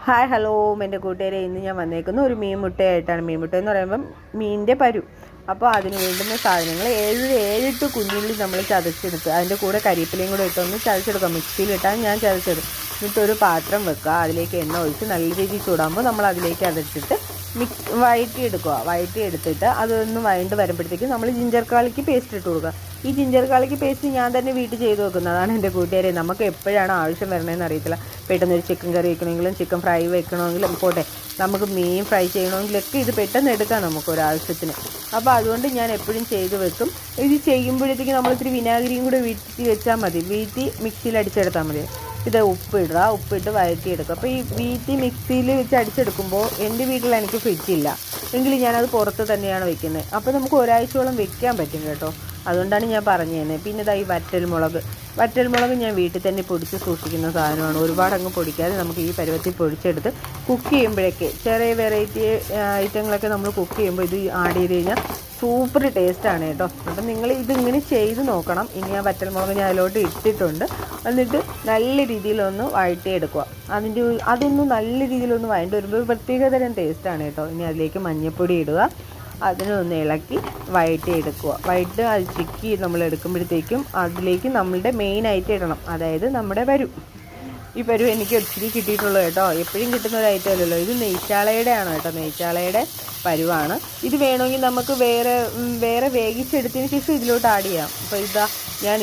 Hi hello എൻ്റെ കൂട്ടുകാരെ, ഇന്ന് ഞാൻ വന്നേക്കുന്ന ഒരു മീൻ മുട്ടയായിട്ടാണ്. മീൻ മുട്ട എന്ന് പറയുമ്പം മീനിൻ്റെ പരു. അപ്പോൾ അതിന് വേണ്ടുന്ന സാധനങ്ങൾ 7 കുഞ്ഞുള്ളി നമ്മൾ ചതച്ചെടുത്ത് അതിൻ്റെ കൂടെ കരിവേപ്പിലയും കൂടെ ഇട്ടൊന്ന് ചതച്ചെടുക്കാം. മിക്സിയിലിട്ടാൽ ഞാൻ ചതച്ചെടുക്കും. എന്നിട്ടൊരു പാത്രം വെക്കുക, അതിലേക്ക് എണ്ണ ഒഴിച്ച് നല്ല രീതിയിൽ ചൂടാകുമ്പോൾ നമ്മൾ അതിലേക്ക് അതിട്ടിട്ട് വഴറ്റി എടുത്തിട്ട് അതൊന്ന് വഴണ്ട് വരുമ്പോഴത്തേക്ക് നമ്മൾ ജിഞ്ചർ ഗാർലിക് പേസ്റ്റ് ഇട്ട് കൊടുക്കുക. ഈ ജിഞ്ചർ ഗാർലിക് പേസ്റ്റ് ഞാൻ തന്നെ വീട്ടിൽ ചെയ്ത് വെക്കുന്നതാണ് എൻ്റെ കൂട്ടുകാരെ. നമുക്ക് എപ്പോഴാണ് ആവശ്യം വരണമെന്ന് അറിയത്തില്ല. പെട്ടെന്ന് ഒരു ചിക്കൻ കറി വെക്കണമെങ്കിലും ചിക്കൻ ഫ്രൈ വെക്കണമെങ്കിലും പോട്ടെ, നമുക്ക് മീൻ ഫ്രൈ ചെയ്യണമെങ്കിലൊക്കെ ഇത് പെട്ടെന്ന് എടുക്കാം നമുക്കൊരാവശ്യത്തിന്. അപ്പോൾ അതുകൊണ്ട് ഞാൻ എപ്പോഴും ചെയ്ത് വെക്കും. ഇത് ചെയ്യുമ്പോഴത്തേക്ക് നമ്മളിത്തിരി വിനാഗിരിയും കൂടെ വീട്ടി വെച്ചാൽ മതി. വീട്ടി മിക്സിയിൽ അടിച്ചെടുത്താൽ മതി. ഇത് ഉപ്പിട്ട് വഴറ്റിയെടുക്കുക. അപ്പോൾ ഈ വീട്ടി മിക്സിയിൽ വെച്ച് അടിച്ചെടുക്കുമ്പോൾ എൻ്റെ വീട്ടിൽ എനിക്ക് ഫ്രിഡ്ജില്ല, എങ്കിലും ഞാനത് പുറത്ത് തന്നെയാണ് വെക്കുന്നത്. അപ്പോൾ നമുക്ക് ഒരാഴ്ചയോളം വെക്കാൻ പറ്റും കേട്ടോ. അതുകൊണ്ടാണ് ഞാൻ പറഞ്ഞു തരുന്നത്. പിന്നെ ഇതാ ഈ വറ്റൽമുളക് ഞാൻ വീട്ടിൽ തന്നെ പൊടിച്ച് സൂക്ഷിക്കുന്ന സാധനമാണ്. ഒരുപാട് അങ്ങ് പൊടിക്കാതെ നമുക്ക് ഈ പരുവത്തിൽ പൊടിച്ചെടുത്ത് കുക്ക് ചെയ്യുമ്പോഴൊക്കെ ചെറിയ വെറൈറ്റി ഐറ്റങ്ങളൊക്കെ നമ്മൾ കുക്ക് ചെയ്യുമ്പോൾ ഇത് ആഡ് ചെയ്ത് കഴിഞ്ഞാൽ സൂപ്പർ ടേസ്റ്റാണ് കേട്ടോ. അപ്പം നിങ്ങൾ ഇതിങ്ങനെ ചെയ്ത് നോക്കണം. ഇനി ആ വറ്റൽമുളക് ഞാൻ അതിലോട്ട് ഇട്ടിട്ടുണ്ട്. എന്നിട്ട് നല്ല രീതിയിലൊന്ന് വഴറ്റിയെടുക്കുക. അതൊന്ന് നല്ല രീതിയിലൊന്ന് വഴണ്ടി വരുമ്പോൾ പ്രത്യേകതരം ടേസ്റ്റാണ് കേട്ടോ. ഇനി അതിലേക്ക് മഞ്ഞൾപ്പൊടി ഇടുക, അതിനൊന്ന് ഇളക്കി വഴറ്റിയെടുക്കുക. അത് ചിക്കി നമ്മൾ എടുക്കുമ്പോഴത്തേക്കും അതിലേക്ക് നമ്മളുടെ മെയിനായിട്ട് ഇടണം, അതായത് നമ്മുടെ ഈ പരു എനിക്ക് ഒത്തിരി കിട്ടിയിട്ടുള്ളൂ കേട്ടോ. എപ്പോഴും കിട്ടുന്ന ഒരു ഐറ്റം അല്ലല്ലോ. ഇത് നെയ്ച്ചാളയുടെ ആണ് കേട്ടോ, നെയ്ച്ചാളയുടെ പരുവാണ്. ഇത് വേണമെങ്കിൽ നമുക്ക് വേറെ വേവിച്ചെടുത്തതിന് ശേഷം ഇതിലോട്ട് ആഡ് ചെയ്യാം. അപ്പോൾ ഇതാ ഞാൻ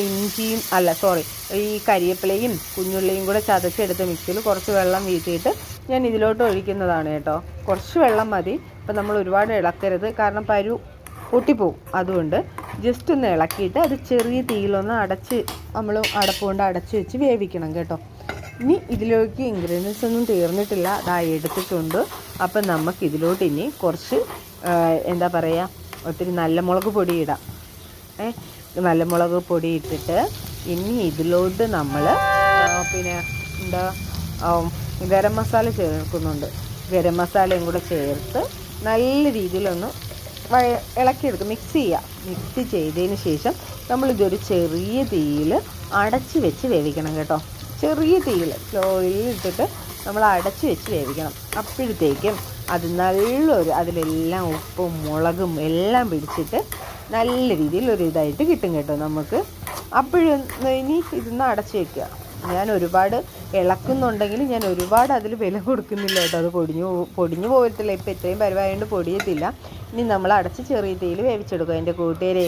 ഈ കരിവേപ്പിലയും കുഞ്ഞുള്ളിയും കൂടെ ചതച്ചെടുത്ത മിക്സിയിൽ കുറച്ച് വെള്ളം വീഴ്ത്തിയിട്ട് ഞാൻ ഇതിലോട്ട് ഒഴിക്കുന്നതാണ് കേട്ടോ. കുറച്ച് വെള്ളം മതി. അപ്പോൾ നമ്മൾ ഒരുപാട് ഇളക്കരുത്, കാരണം പരു പൊട്ടിപ്പോവും. അതുകൊണ്ട് ജസ്റ്റ് ഒന്ന് ഇളക്കിയിട്ട് അത് ചെറിയ തീയിലൊന്ന് നമ്മൾ അടപ്പുകൊണ്ട് അടച്ച് വെച്ച് വേവിക്കണം കേട്ടോ. ഇനി ഇതിലേക്ക് ഇൻഗ്രീഡിയൻസ് ഒന്നും തീർന്നിട്ടില്ല, എടുത്തിട്ടുണ്ട്. അപ്പം നമുക്ക് ഇതിലോട്ട് ഇനി കുറച്ച് ഒത്തിരി നല്ല മുളക് പൊടി ഇടാം. നല്ല മുളക് പൊടി ഇട്ടിട്ട് ഇനി ഇതിലോട്ട് നമ്മൾ ഗരം മസാല ചേർക്കുന്നുണ്ട്. ഗരം മസാലയും കൂടെ ചേർത്ത് നല്ല രീതിയിലൊന്ന് ഇളക്കിയെടുക്കും. മിക്സ് ചെയ്തതിന് ശേഷം നമ്മളിതൊരു ചെറിയ തീയിൽ അടച്ച് വെച്ച് വേവിക്കണം കേട്ടോ. ചെറിയ തീയിൽ സ്ലോയിൽ ഇട്ടിട്ട് നമ്മൾ അടച്ച് വെച്ച് വേവിക്കണം. അപ്പോഴത്തേക്കും അത് അതിലെല്ലാം ഉപ്പും മുളകും എല്ലാം പിടിച്ചിട്ട് നല്ല രീതിയിൽ ഒരു ഇതായിട്ട് കിട്ടും കേട്ടോ നമുക്ക്. ഇനി ഇതൊന്ന് അടച്ച് വയ്ക്കുക. ഞാൻ ഒരുപാട് ഇളക്കുന്നുണ്ടെങ്കിൽ ഞാൻ ഒരുപാട് അതിൽ വില കൊടുക്കുന്നില്ല കേട്ടോ. അത് പൊടിഞ്ഞു പോകത്തില്ല. ഇപ്പം ഇത്രയും പരുവായതുകൊണ്ട് പൊടിയത്തില്ല. ഇനി നമ്മൾ അടച്ച് ചെറിയ തീയിൽ വേവിച്ചെടുക്കുക. എൻ്റെ കൂട്ടുകാരെ,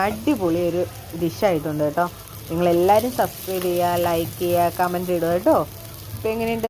അടിപൊളി ഒരു ഡിഷായിട്ടുണ്ട് കേട്ടോ. നിങ്ങളെല്ലാവരും സബ്സ്ക്രൈബ് ചെയ്യുക, ലൈക്ക് ചെയ്യുക, കമൻറ്റ് ഇടുക കേട്ടോ. ഇപ്പോൾ എങ്ങനെയുണ്ട്?